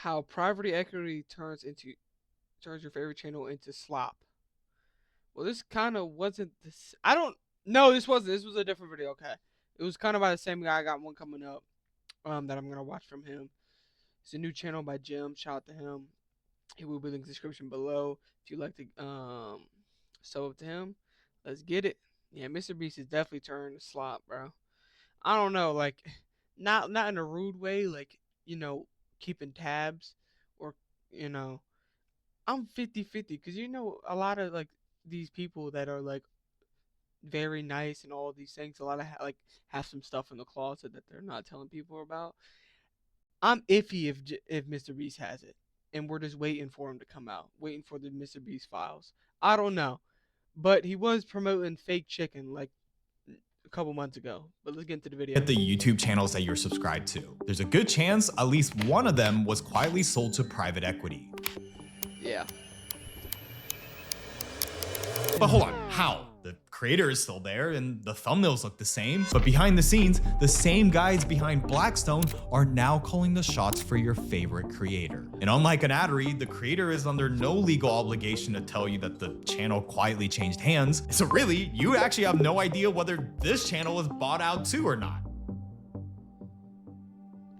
How private equity turns your favorite channel into slop. Well, this kind of wasn't this. I don't. No, this wasn't. This was a different video. Okay, it was kind of by the same guy. I got one coming up. That I'm gonna watch from him. It's a new channel by Jim. Shout out to him. He will be in the description below if you'd like to sub up to him. Let's get it. Yeah, Mr. Beast is definitely turned to slop, bro. I don't know, like not in a rude way, like, keeping tabs or you know, I'm 50-50 cuz a lot of like these people that are like very nice and all these things, a lot of like have some stuff in the closet that they're not telling people about. I'm iffy if Mr. Beast has it, and we're just waiting for him to come out, waiting for the Mr. Beast files. I don't know, but he was promoting fake chicken like a couple months ago. But let's get into the video. At the YouTube channels that you're subscribed to, there's a good chance at least one of them was quietly sold to private equity. Yeah. But hold on, how? The creator is still there and the thumbnails look the same, but behind the scenes, the same guys behind Blackstone are now calling the shots for your favorite creator. And unlike an ad read, the creator is under no legal obligation to tell you that the channel quietly changed hands. So really, you actually have no idea whether this channel is bought out too or not.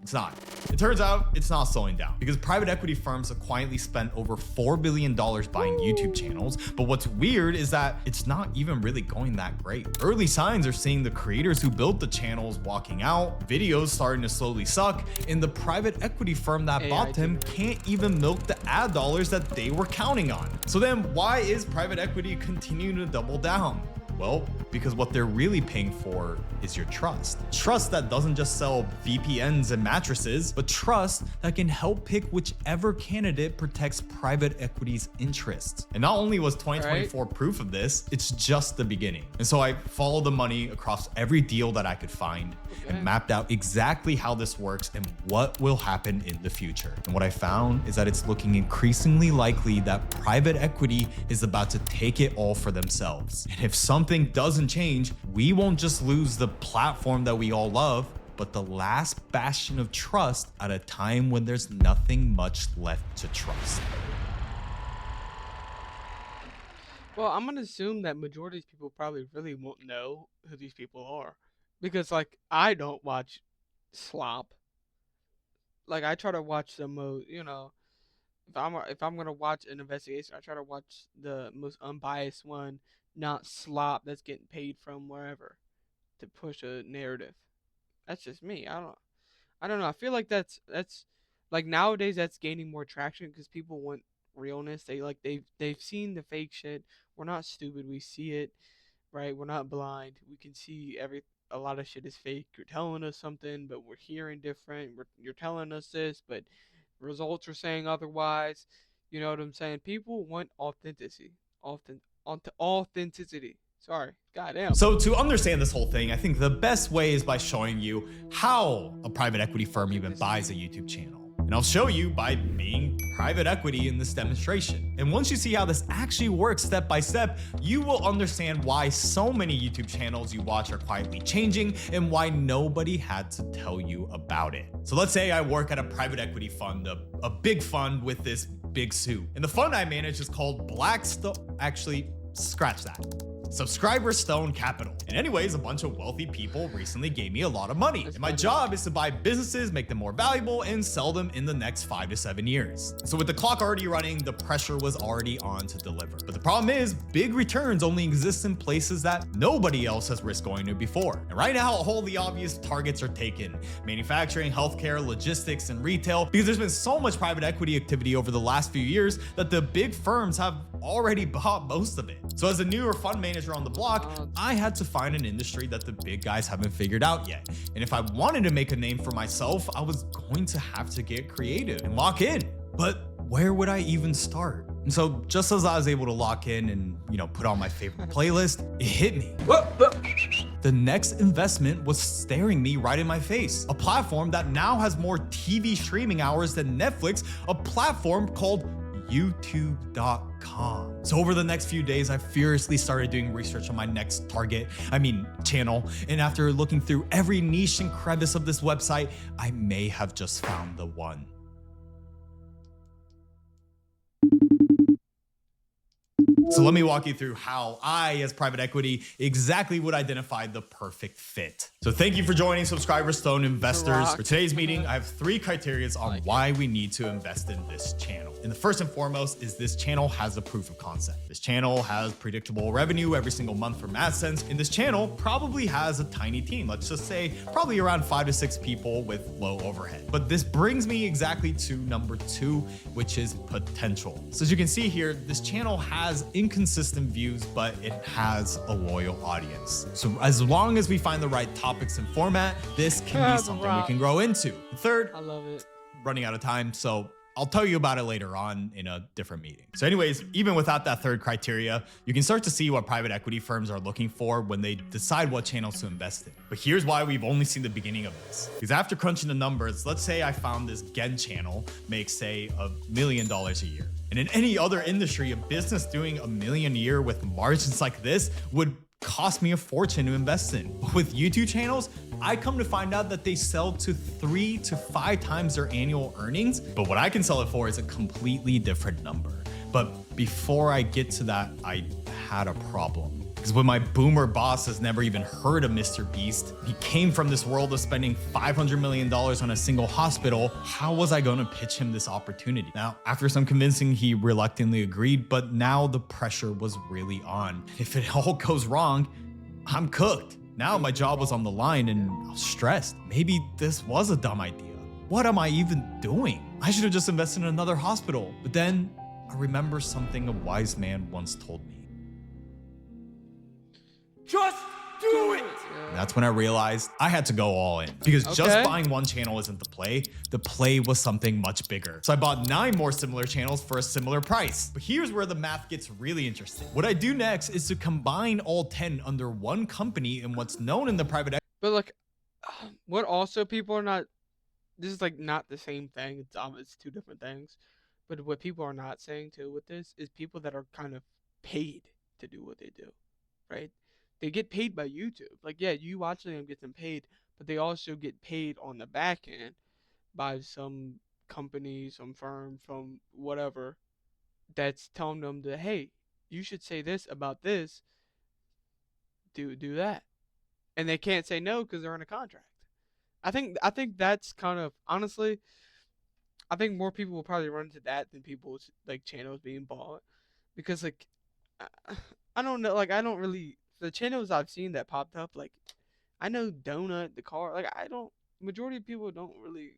It's not. It turns out it's not slowing down because private equity firms have quietly spent over $4 billion buying YouTube channels. But what's weird is that it's not even really going that great. Early signs are seeing the creators who built the channels walking out, videos starting to slowly suck, and the private equity firm that bought them can't even milk the ad dollars that they were counting on. So then why is private equity continuing to double down? Well, because what they're really paying for is your trust. Trust that doesn't just sell VPNs and mattresses, but trust that can help pick whichever candidate protects private equity's interests. And not only was 2024 proof of this, it's just the beginning. And so I followed the money across every deal that I could find and mapped out exactly how this works and what will happen in the future. And what I found is that it's looking increasingly likely that private equity is about to take it all for themselves. And if something doesn't change, we won't just lose the platform that we all love, but the last bastion of trust at a time when there's nothing much left to trust. Well, I'm gonna assume that majority of these people probably really won't know who these people are, because like I don't watch Slop. Like I try to watch the most, if I'm gonna watch an investigation, I try to watch the most unbiased one, not Slop that's getting paid from wherever to push a narrative. That's just me. I don't know. I feel like that's like nowadays that's gaining more traction because people want realness. They've seen the fake shit. We're not stupid. We see it, right? We're not blind. We can see a lot of shit is fake. You're telling us something, but we're hearing different. You're telling us this, but results are saying otherwise. You know what I'm saying? People want authenticity. Authenticity. Sorry. Goddamn. So to understand this whole thing, I think the best way is by showing you how a private equity firm even buys a YouTube channel. And I'll show you by being private equity in this demonstration. And once you see how this actually works step by step, you will understand why so many YouTube channels you watch are quietly changing and why nobody had to tell you about it. So let's say I work at a private equity fund, a big fund with this big suit. And the fund I manage is called Blackstone. Actually, scratch that. Subscriber Stone Capital. And anyways, a bunch of wealthy people recently gave me a lot of money. And my job is to buy businesses, make them more valuable, and sell them in the next 5 to 7 years. So with the clock already running, the pressure was already on to deliver. But the problem is, big returns only exist in places that nobody else has risked going to before. And right now, all the obvious targets are taken. Manufacturing, healthcare, logistics, and retail, because there's been so much private equity activity over the last few years that the big firms have already bought most of it. So as a newer fund manager on the block, I had to find an industry that the big guys haven't figured out yet. And if I wanted to make a name for myself, I was going to have to get creative and lock in. But where would I even start? And so just as I was able to lock in and, put on my favorite playlist, it hit me. The next investment was staring me right in my face. A platform that now has more TV streaming hours than Netflix, a platform called YouTube.com. So over the next few days, I furiously started doing research on my next channel. And after looking through every niche and crevice of this website, I may have just found the one. So let me walk you through how I, as private equity, exactly would identify the perfect fit. So thank you for joining Subscriber Stone Investors. For today's meeting, I have 3 criteria on why we need to invest in this channel. And the first and foremost is this channel has a proof of concept. This channel has predictable revenue every single month from AdSense, and this channel probably has a tiny team. Let's just say probably around 5 to 6 people with low overhead. But this brings me exactly to number 2, which is potential. So as you can see here, this channel has inconsistent views, but it has a loyal audience. So as long as we find the right topics and format, this can be something we can grow into. Third, I love it. Running out of time, so I'll tell you about it later on in a different meeting. So anyways, even without that third criteria, you can start to see what private equity firms are looking for when they decide what channels to invest in. But here's why we've only seen the beginning of this. Because after crunching the numbers, let's say I found this Gen channel makes, say, $1 million a year. And in any other industry, a business doing $1 million a year with margins like this would cost me a fortune to invest in. But with YouTube channels, I come to find out that they sell to 3 to 5 times their annual earnings. But what I can sell it for is a completely different number. But before I get to that, I had a problem. Because when my boomer boss has never even heard of Mr. Beast, he came from this world of spending $500 million on a single hospital, how was I going to pitch him this opportunity? Now, after some convincing, he reluctantly agreed, but now the pressure was really on. If it all goes wrong, I'm cooked. Now my job was on the line and I was stressed. Maybe this was a dumb idea. What am I even doing? I should have just invested in another hospital. But then I remember something a wise man once told me. Just do it! And that's when I realized I had to go all in. Because just buying one channel isn't the play. The play was something much bigger. So I bought 9 more similar channels for a similar price. But here's where the math gets really interesting. What I do next is to combine all 10 under one company in what's known in the private equity. But like, what also people are not, this is like not the same thing. It's 2 different things. But what people are not saying too with this is people that are kind of paid to do what they do, right? They get paid by YouTube. Like, yeah, you watching them get them paid, but they also get paid on the back end by some company, some firm, from whatever that's telling them that, hey, you should say this about this, do that. And they can't say no because they're in a contract. I think that's kind of, honestly, I think more people will probably run into that than people's like channels being bought, because like I don't know, like I don't really, the channels I've seen that popped up, like I know Donut, the car, like I don't, majority of people don't really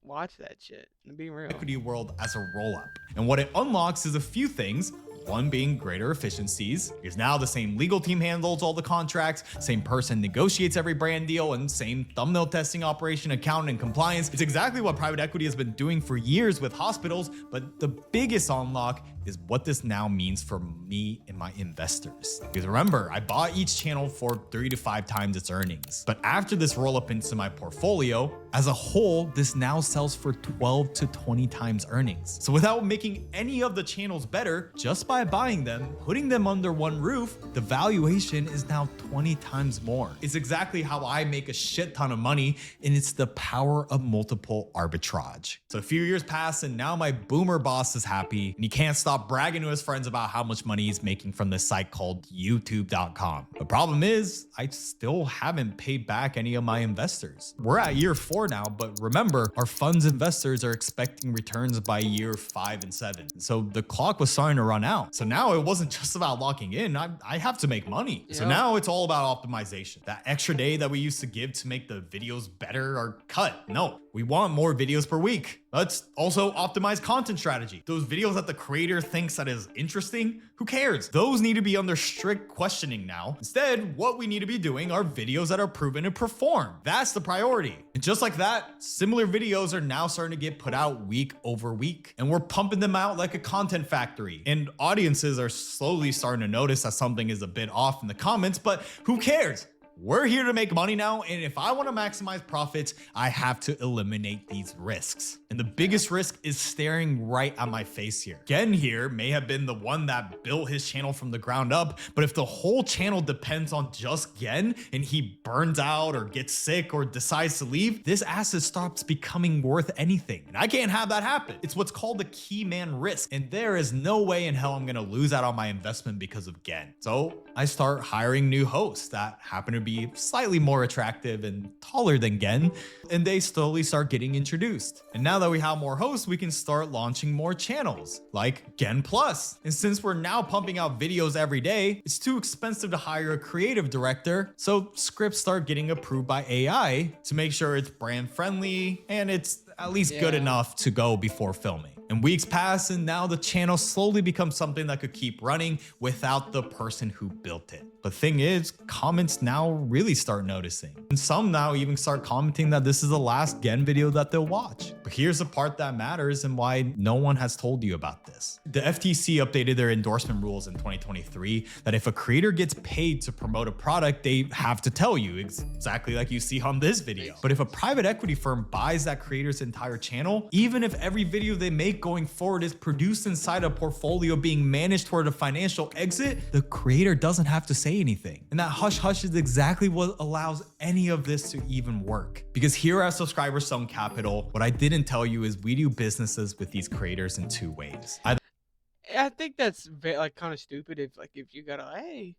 watch that shit, to be real. Equity world as a roll-up. And what it unlocks is a few things. One being greater efficiencies, because now the same legal team handles all the contracts, same person negotiates every brand deal, and same thumbnail testing operation, accounting, and compliance. It's exactly what private equity has been doing for years with hospitals, but the biggest unlock is what this now means for me and my investors. Because remember, I bought each channel for 3 to 5 times its earnings. But after this roll up into my portfolio, as a whole, this now sells for 12 to 20 times earnings. So without making any of the channels better, just by buying them, putting them under one roof, the valuation is now 20 times more. It's exactly how I make a shit ton of money, and it's the power of multiple arbitrage. So a few years pass, and now my boomer boss is happy, and he can't stop bragging to his friends about how much money he's making from this site called youtube.com. The problem is, I still haven't paid back any of my investors. We're at year 4 now, but remember, our fund's investors are expecting returns by year 5 and 7. So the clock was starting to run out. So now it wasn't just about locking in, I have to make money. Yep. So now it's all about optimization. That extra day that we used to give to make the videos better are cut. No, we want more videos per week. Let's also optimize content strategy. Those videos that the creator thinks that is interesting, who cares? Those need to be under strict questioning now. Instead, what we need to be doing are videos that are proven to perform. That's the priority. And just like that, similar videos are now starting to get put out week over week. And we're pumping them out like a content factory. And audiences are slowly starting to notice that something is a bit off in the comments, but who cares? we're here to make money now, and if I want to maximize profits, I have to eliminate these risks. And the biggest risk is staring right at my face here. Gen here may have been the one that built his channel from the ground up, but if the whole channel depends on just Gen and he burns out or gets sick or decides to leave, this asset stops becoming worth anything. And I can't have that happen. It's what's called the key man risk, and there is no way in hell I'm gonna lose out on my investment because of Gen. So I start hiring new hosts that happen to be slightly more attractive and taller than Gen, and they slowly start getting introduced. And now that we have more hosts, we can start launching more channels like Gen Plus. And since we're now pumping out videos every day, it's too expensive to hire a creative director, so scripts start getting approved by AI to make sure it's brand friendly and it's at least good enough to go before filming. And weeks pass, and now the channel slowly becomes something that could keep running without the person who built it. The thing is, comments now really start noticing. And some now even start commenting that this is the last Gen video that they'll watch. But here's the part that matters and why no one has told you about this. The FTC updated their endorsement rules in 2023 that if a creator gets paid to promote a product, they have to tell you, exactly like you see on this video. But if a private equity firm buys that creator's entire channel, even if every video they make going forward is produced inside a portfolio being managed toward a financial exit, the creator doesn't have to say anything. And that hush hush is exactly what allows any of this to even work. Because here at Subscriber Stone Capital, what I didn't tell you is we do businesses with these creators in two ways. I think that's like kind of stupid if you gotta, hey,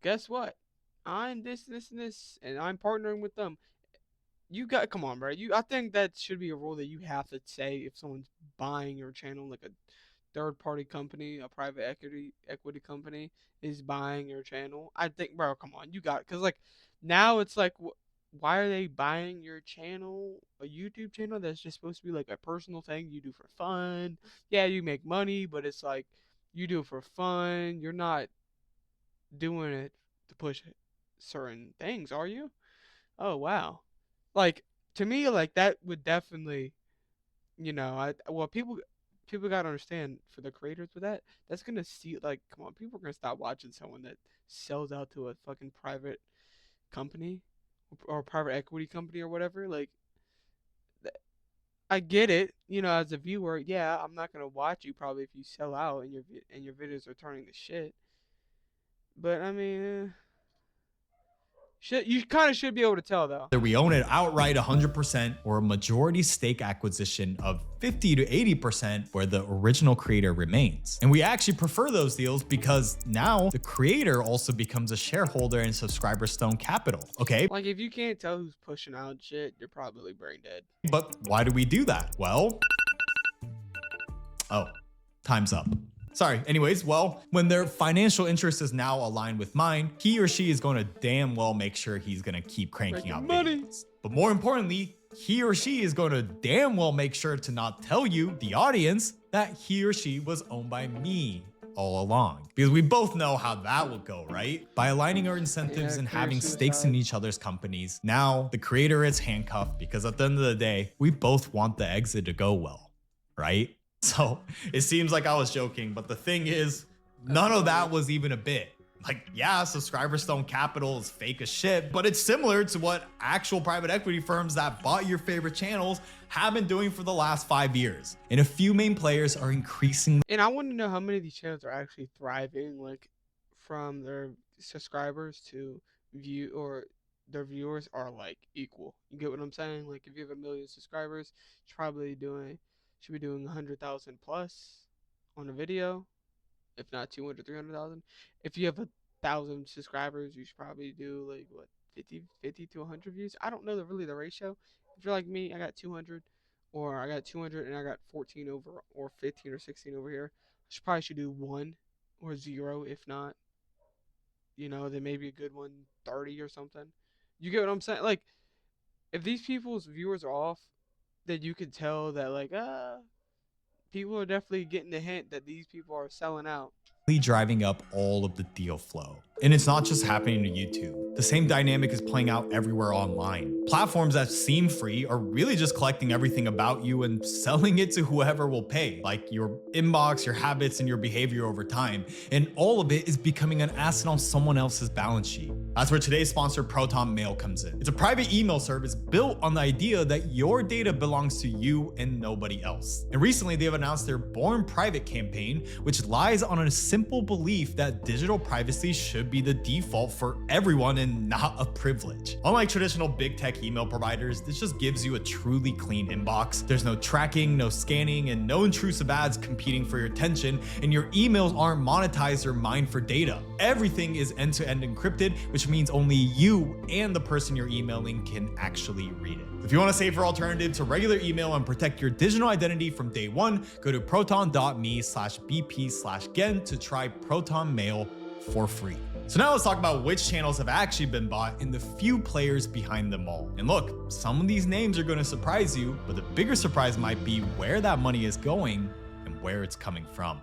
guess what? I'm this, this, and this, and I'm partnering with them. You got, come on, bro. I think that should be a rule that you have to say if someone's buying your channel, like a third party company, a private equity company is buying your channel. I think, bro, come on, you got, because like now it's like, why are they buying your channel, a YouTube channel that's just supposed to be like a personal thing you do for fun? Yeah, you make money, but it's like you do it for fun. You're not doing it to push certain things, are you? Oh wow. Like, to me, like that would definitely, I well, people gotta understand, for the creators with that's gonna see, like, come on, people are gonna stop watching someone that sells out to a fucking private company or private equity company or whatever. Like, I get it, as a viewer. Yeah, I'm not gonna watch you probably if you sell out and your videos are turning to shit. But I mean, you kind of should be able to tell though. Whether we own it outright 100% or a majority stake acquisition of 50 to 80% where the original creator remains. And we actually prefer those deals because now the creator also becomes a shareholder in Subscriber Stone Capital. Okay, Like, if you can't tell who's pushing out shit, you're probably brain dead. but why do we do that? Well, oh, time's up. Sorry. Anyways, well, when their financial interest is now aligned with mine, he or she is going to damn well make sure he's going to keep cranking out money. videos. But more importantly, he or she is going to damn well make sure to not tell you, the audience, that he or she was owned by me all along. Because we both know how that will go, right? By aligning our incentives and having stakes in each other's companies, now the creator is handcuffed because at the end of the day, we both want the exit to go well, right? So it seems like I was joking, but the thing is, none of that was even a bit. Like, yeah, Subscriber Stone Capital is fake as shit, but it's similar to what actual private equity firms that bought your favorite channels have been doing for the last 5 years. And a few main players are increasing. And I want to know how many of these channels are actually thriving, like, from their subscribers to their viewers are like equal. You get what I'm saying? Like, if you have 1 million subscribers, should be doing 100,000 plus on a video, if not 200, 300,000. If you have 1,000 subscribers, you should probably do like what, 50 to 100 views. I don't know the ratio. If you're like me, I got 200, or I got 200 and I got 14 over, or 15 or 16 over here. Probably should do 1 or 0. If not, then maybe a good one, 30 or something. You get what I'm saying? Like, if these people's viewers are off, then you can tell that, like, people are definitely getting the hint that these people are selling out. Driving up all of the deal flow. And it's not just happening to YouTube. The same dynamic is playing out everywhere online. Platforms that seem free are really just collecting everything about you and selling it to whoever will pay, like your inbox, your habits, and your behavior over time. And all of it is becoming an asset on someone else's balance sheet. That's where today's sponsor, Proton Mail, comes in. It's a private email service built on the idea that your data belongs to you and nobody else. And recently, they have announced their Born Private campaign, which lies on a simple belief that digital privacy should be the default for everyone and not a privilege. Unlike traditional big tech email providers, this just gives you a truly clean inbox. There's no tracking, no scanning, and no intrusive ads competing for your attention, and your emails aren't monetized or mined for data. Everything is end-to-end encrypted, which means only you and the person you're emailing can actually read it. If you want a safer alternative to regular email and protect your digital identity from day one, go to proton.me/bp/gen to try Proton Mail for free. So now let's talk about which channels have actually been bought and the few players behind them all. And look, some of these names are going to surprise you, but the bigger surprise might be where that money is going and where it's coming from.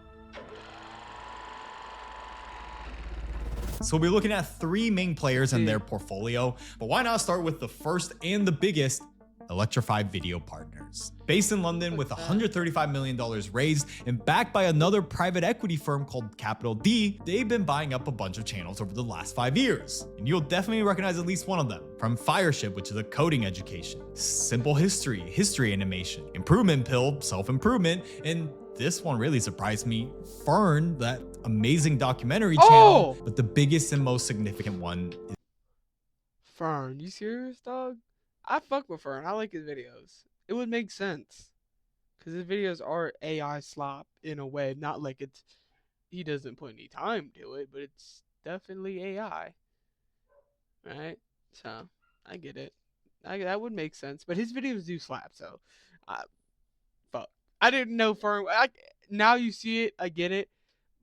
So we'll be looking at three main players and their portfolio, but why not start with the first and the biggest, Electrify Video Partners. Based in London with $135 million raised and backed by another private equity firm called Capital D, they've been buying up a bunch of channels over the last 5 years. And you'll definitely recognize at least one of them. From Fireship, which is a coding education, Simple History, history animation, Improvement Pill, self-improvement, and this one really surprised me, Fern, that amazing documentary channel, but the biggest and most significant one is Fern. You serious, dog? I fuck with Fern. I like his videos. It would make sense. Because his videos are AI slop in a way. Not like it's... He doesn't put any time to it, but it's definitely AI. Right? So, I get it. That would make sense. But his videos do slap, so... fuck. I didn't know Fern... now you see it, I get it.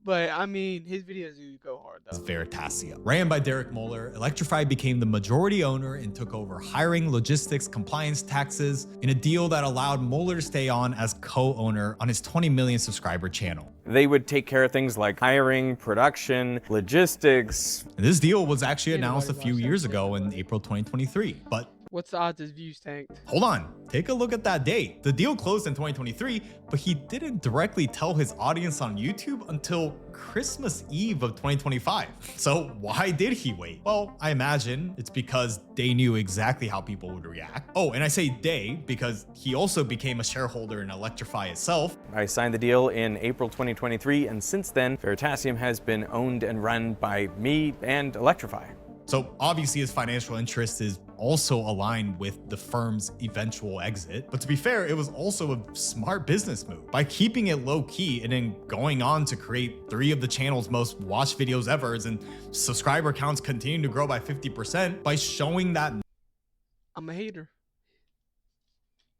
But, I mean, his videos do go hard, though. Veritasia. Ran by Derek Muller, Electrify became the majority owner and took over hiring, logistics, compliance, taxes in a deal that allowed Muller to stay on as co-owner on his 20 million subscriber channel. They would take care of things like hiring, production, logistics. And this deal was actually announced a few years ago in April 2023, but what's the odds his views tanked? Hold on, take a look at that date. The deal closed in 2023, but he didn't directly tell his audience on YouTube until Christmas Eve of 2025. So why did he wait? Well, I imagine it's because they knew exactly how people would react. Oh, and I say they because he also became a shareholder in Electrify itself. I signed the deal in April 2023, and since then, Veritasium has been owned and run by me and Electrify. So obviously his financial interest is also aligned with the firm's eventual exit. But to be fair, it was also a smart business move. By keeping it low key and then going on to create 3 of the channel's most watched videos ever, and subscriber counts continuing to grow by 50%, by showing that I'm a hater.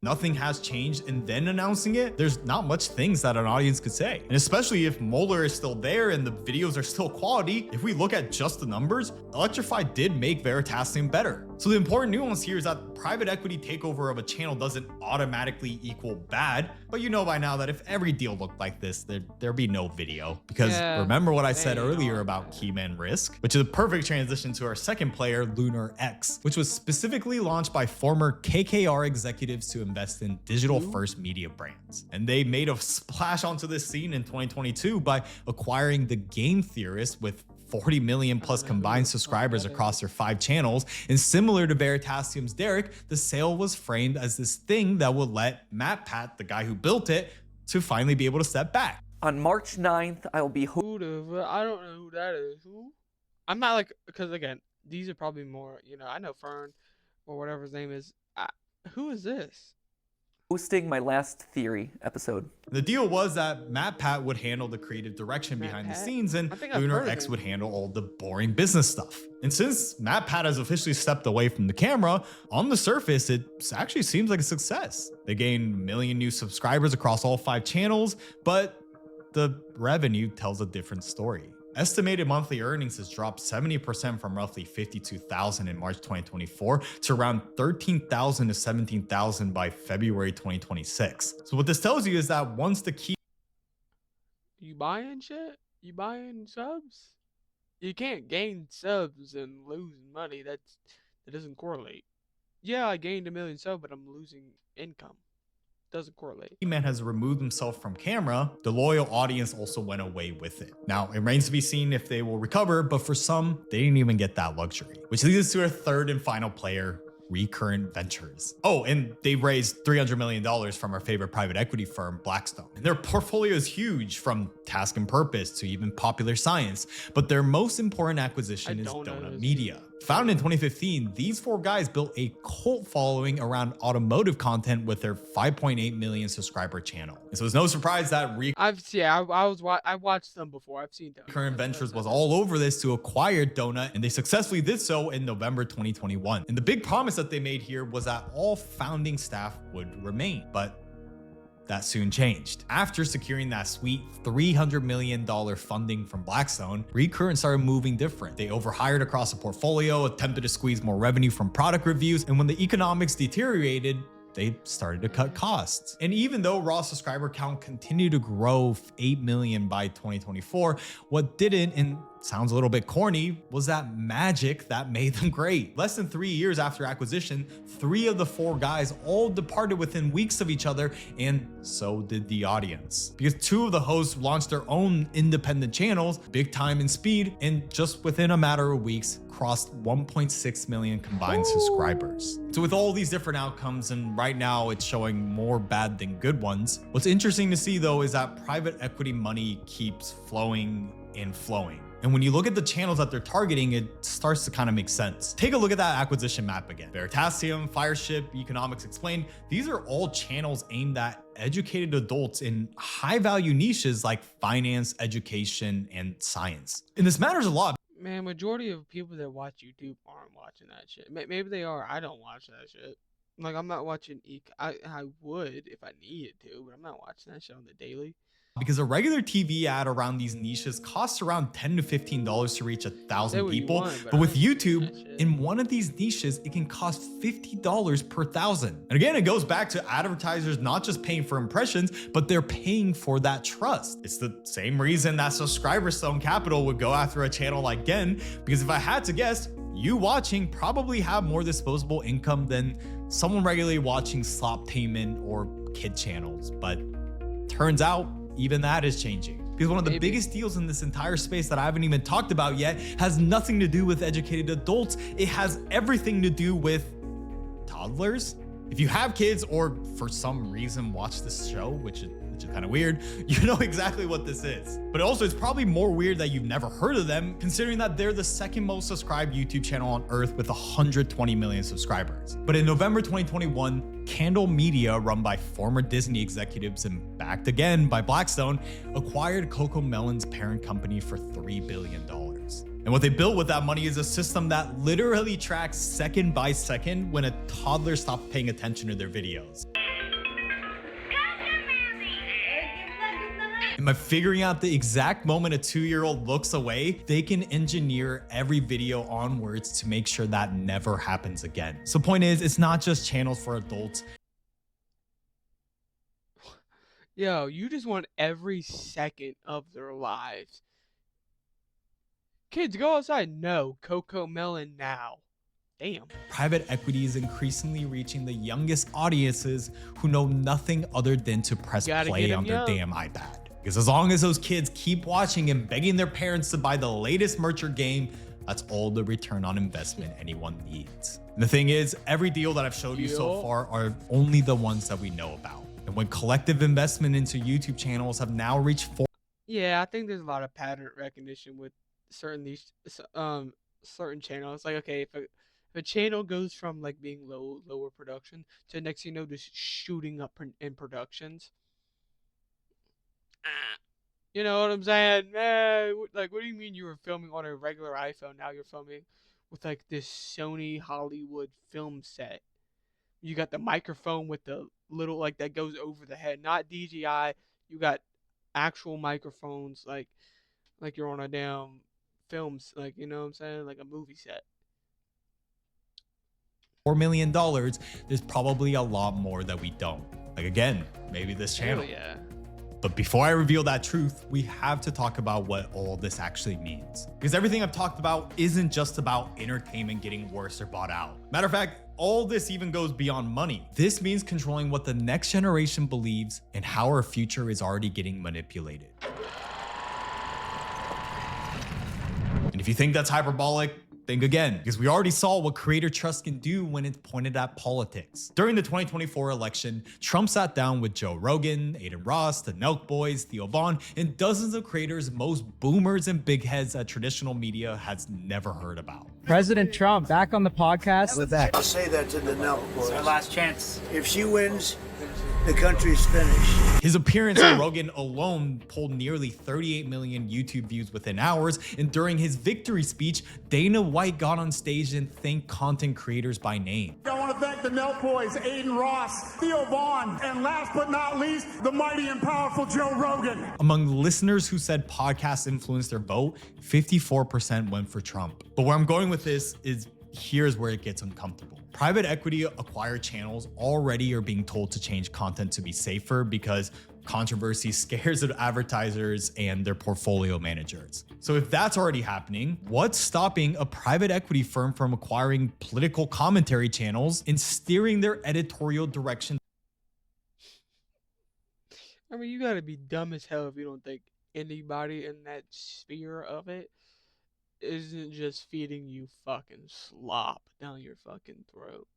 nothing has changed and then announcing it, there's not much things that an audience could say. And especially if Muller is still there and the videos are still quality, if we look at just the numbers, Electrify did make Veritasium better. So the important nuance here is that private equity takeover of a channel doesn't automatically equal bad, but you know by now that if every deal looked like this, there'd be no video. Because remember what I said earlier about Keyman Risk, which is a perfect transition to our second player, Lunar X, which was specifically launched by former KKR executives to invest in digital first media brands. And they made a splash onto this scene in 2022 by acquiring The Game Theorist with 40 million plus combined subscribers across their 5 channels. And similar to Veritasium's Derek, the sale was framed as this thing that would let MatPat, the guy who built it, to finally be able to step back. On March 9th, I will be I don't know who that is. Who? I'm not like, because again, these are probably more, I know Fern or whatever his name is. Who is this? hosting my last Theory episode. The deal was that MatPat would handle the creative direction behind the scenes and Lunar X would handle all the boring business stuff. And since MatPat has officially stepped away from the camera, on the surface, it actually seems like a success. They gained 1 million new subscribers across all 5 channels, but the revenue tells a different story. Estimated monthly earnings has dropped 70% from roughly 52,000 in March 2024 to around 13,000 to 17,000 by February 2026. So what this tells you is that once the key... You buying shit? You buying subs? You can't gain subs and lose money. That doesn't correlate. Yeah, I gained 1 million subs, but I'm losing income. Doesn't correlate. Man has removed himself from camera, the loyal audience also went away with it. Now, it remains to be seen if they will recover, but for some, they didn't even get that luxury. Which leads us to our third and final player, Recurrent Ventures. Oh, and they raised $300 million from our favorite private equity firm, Blackstone. And their portfolio is huge, from Task and Purpose to even Popular Science, but their most important acquisition is Donut Media. Founded in 2015, these four guys built a cult following around automotive content with their 5.8 million subscriber channel. And so it's no surprise that I watched them before. I've seen Donut. Recurrent Ventures was all over this to acquire Donut, and they successfully did so in November 2021. And the big promise that they made here was that all founding staff would remain, but that soon changed. After securing that sweet $300 million funding from Blackstone, Recurrent started moving different. They overhired across the portfolio, attempted to squeeze more revenue from product reviews, and when the economics deteriorated, they started to cut costs. And even though raw subscriber count continued to grow 8 million by 2024, what didn't, and sounds a little bit corny, was that magic that made them great. Less than 3 years after acquisition, 3 of the 4 guys all departed within weeks of each other, and so did the audience. Because 2 of the hosts launched their own independent channels, Big Time and Speed, and just within a matter of weeks, crossed 1.6 million combined subscribers. So with all these different outcomes, and right now it's showing more bad than good ones, what's interesting to see though is that private equity money keeps flowing and flowing. And when you look at the channels that they're targeting, it starts to kind of make sense. Take a look at that acquisition map again. Veritasium, Fireship, Economics Explained, these are all channels aimed at educated adults in high value niches like finance, education, and science. And this matters a lot. Man, majority of people that watch YouTube aren't watching that shit. Maybe they are. I don't watch that shit. Like, I'm not watching I would if I needed to, but I'm not watching that shit on the daily. Because a regular TV ad around these niches costs around $10 to $15 to reach 1,000 people. But with YouTube, in one of these niches, it can cost $50 per 1,000. And again, it goes back to advertisers not just paying for impressions, but they're paying for that trust. It's the same reason that Subscriber Stone Capital would go after a channel like Gen, because if I had to guess, you watching probably have more disposable income than someone regularly watching Slop Payment or kid channels. But turns out, even that is changing. Because one of the biggest deals in this entire space that I haven't even talked about yet has nothing to do with educated adults. It has everything to do with toddlers. If you have kids or for some reason watch this show, which is kind of weird, you know exactly what this is. But also it's probably more weird that you've never heard of them, considering that they're the second most subscribed YouTube channel on earth with 120 million subscribers. But in November 2021, Candle Media, run by former Disney executives and backed again by Blackstone, acquired Coco Melon's parent company for $3 billion. And what they built with that money is a system that literally tracks second by second when a toddler stops paying attention to their videos. And by figuring out the exact moment a 2-year-old looks away, they can engineer every video onwards to make sure that never happens again. So point is, it's not just channels for adults. Yo, you just want every second of their lives. Kids, go outside. No, Coco Melon now. Damn. Private equity is increasingly reaching the youngest audiences who know nothing other than to press play on their damn iPad. Because as long as those kids keep watching and begging their parents to buy the latest merch or game, that's all the return on investment anyone needs. And the thing is, every deal that I've showed you so far are only the ones that we know about. And when collective investment into YouTube channels have now reached Yeah, I think there's a lot of pattern recognition with certain channels. Like, okay, if a channel goes from like being lower production to next you know just shooting up in productions. You know what I'm saying? Like, what do you mean you were filming on a regular iPhone? Now you're filming with like this Sony Hollywood film set. You got the microphone with the little like that goes over the head, not DJI. You got actual microphones, like you're on a damn films, like, you know what I'm saying, like a movie set. $4 million, there's probably a lot more that we don't. Like, again, maybe this channel. Hell yeah. But before I reveal that truth, we have to talk about what all this actually means. Because everything I've talked about isn't just about entertainment getting worse or bought out. Matter of fact, all this even goes beyond money. This means controlling what the next generation believes and how our future is already getting manipulated. And if you think that's hyperbolic, think again, because we already saw what creator trust can do when it's pointed at politics. During the 2024 election, Trump sat down with Joe Rogan, Aiden Ross, the Nelk Boys, Theo Vaughn, and dozens of creators most boomers and big heads that traditional media has never heard about. President Trump back on the podcast. We're back. I'll say that to the Nelk Boys. It's our last chance. If she wins, the country's finished. His appearance on Rogan alone pulled nearly 38 million YouTube views within hours, and during his victory speech, Dana White got on stage and thanked content creators by name. I want to thank the Nelk Boys, Aiden Ross, Theo Vaughn, and last but not least, the mighty and powerful Joe Rogan. Among listeners who said podcasts influenced their vote, 54% went for Trump. But where I'm going with this is here's where it gets uncomfortable. Private equity acquired channels already are being told to change content to be safer because controversy scares of advertisers and their portfolio managers. So if that's already happening, what's stopping a private equity firm from acquiring political commentary channels and steering their editorial direction? I mean, you gotta be dumb as hell if you don't think anybody in that sphere of it isn't just feeding you fucking slop down your fucking throat.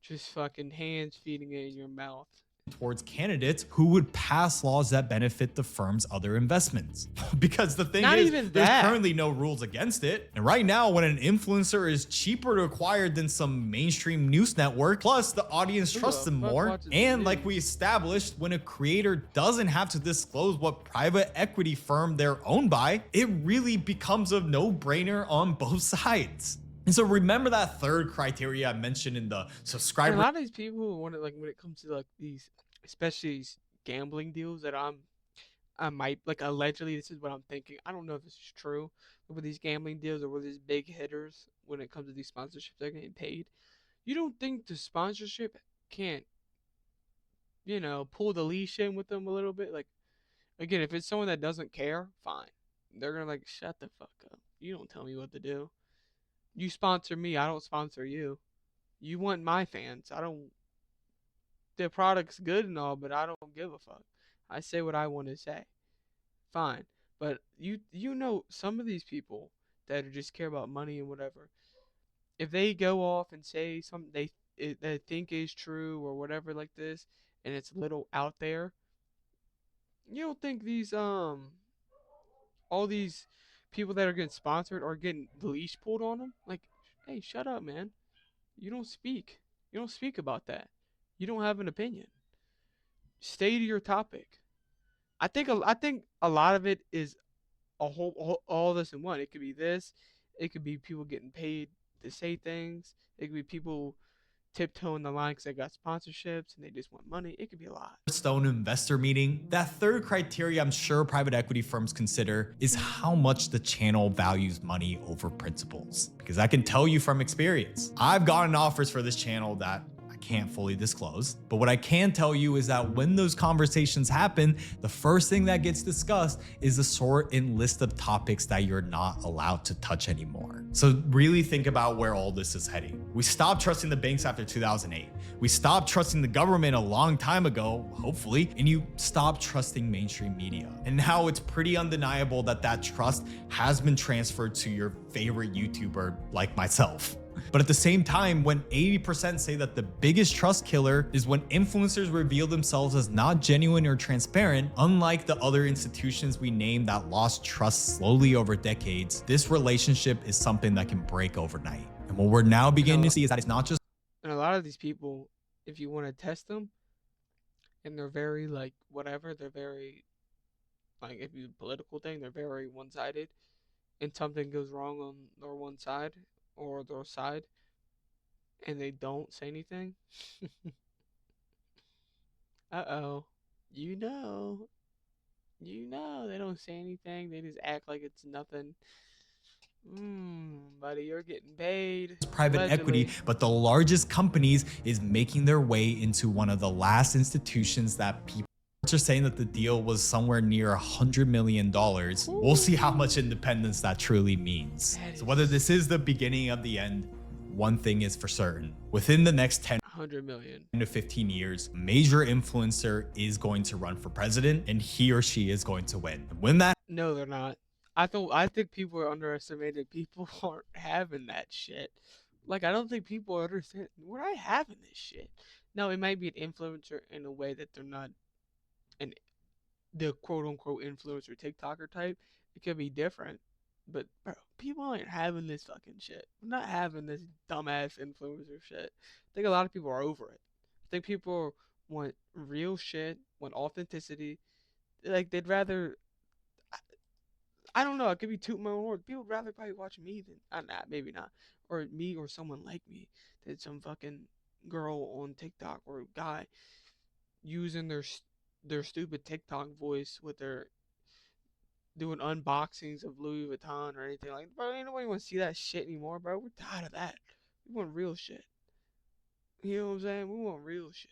Just fucking hands feeding it in your mouth. Towards candidates who would pass laws that benefit the firm's other investments. Because the thing Not is, even there's that. currently no rules against it. And right now, when an influencer is cheaper to acquire than some mainstream news network, plus the audience Who trusts the them fuck more, watches and the like news? we established, when a creator doesn't have to disclose what private equity firm they're owned by, it really becomes a no-brainer on both sides. And so remember that third criteria I mentioned in the And subscriber a lot of these people who want to, like, when it comes to like these, especially these gambling deals that I might, like, allegedly this is what I'm thinking. I don't know if this is true, but with these gambling deals or with these big hitters, when it comes to these sponsorships, they're getting paid. You don't think the sponsorship can't, pull the leash in with them a little bit? Like, again, if it's someone that doesn't care, fine. They're gonna, like, shut the fuck up. You don't tell me what to do. You sponsor me, I don't sponsor you. You want my fans. I don't. The product's good and all, but I don't give a fuck. I say what I want to say. Fine. But you know some of these people that are just care about money and whatever. If they go off and say something they think is true or whatever like this, and it's a little out there, you don't think these all these people that are getting sponsored are getting the leash pulled on them? Like, hey, shut up, man. You don't speak. You don't speak about that. You don't have an opinion. Stay to your topic. I think a lot of it is all this in one. It could be this. It could be people getting paid to say things. It could be people tiptoeing the line because they got sponsorships and they just want money. It could be a lot. Stone investor meeting. That third criteria I'm sure private equity firms consider is how much the channel values money over principles. Because I can tell you from experience, I've gotten offers for this channel that I can't fully disclose. But what I can tell you is that when those conversations happen, the first thing that gets discussed is the sort and list of topics that you're not allowed to touch anymore. So really think about where all this is heading. We stopped trusting the banks after 2008. We stopped trusting the government a long time ago, hopefully, and you stopped trusting mainstream media. And now it's pretty undeniable that that trust has been transferred to your favorite YouTuber like myself. But at the same time, when 80% say that the biggest trust killer is when influencers reveal themselves as not genuine or transparent, unlike the other institutions we named that lost trust slowly over decades, this relationship is something that can break overnight. And what we're now beginning to see is that it's not just. And a lot of these people, if you want to test them, and they're very, like, whatever, they're very, like, if you political thing, they're very one-sided, and something goes wrong on their one side or their side, and they don't say anything. Uh-oh. You know, they don't say anything. They just act like it's nothing. Buddy, you're getting paid. Private Allegedly. equity, but the largest companies is making their way into one of the last institutions that people are saying that the deal was somewhere near $100 million. We'll see how much independence that truly means. So whether this is the beginning of the end, one thing is for certain. Within the next 100 million to 15 years, a major influencer is going to run for president and he or she is going to win. And when that No, they're not. I think people are underestimated. People aren't having that shit. Like, I don't think people understand. We're not having this shit. Now, it might be an influencer in a way that they're not an the quote unquote influencer TikToker type. It could be different. But bro, people ain't having this fucking shit. We're not having this dumbass influencer shit. I think a lot of people are over it. I think people want real shit, want authenticity. Like they'd rather I don't know. I could be tooting my own horn. People would rather probably watch me than nah, maybe not, or me or someone like me than some fucking girl on TikTok or guy using their stupid TikTok voice with their doing unboxings of Louis Vuitton or anything like. Bro, ain't nobody want to see that shit anymore, bro. We're tired of that. We want real shit. You know what I'm saying? We want real shit.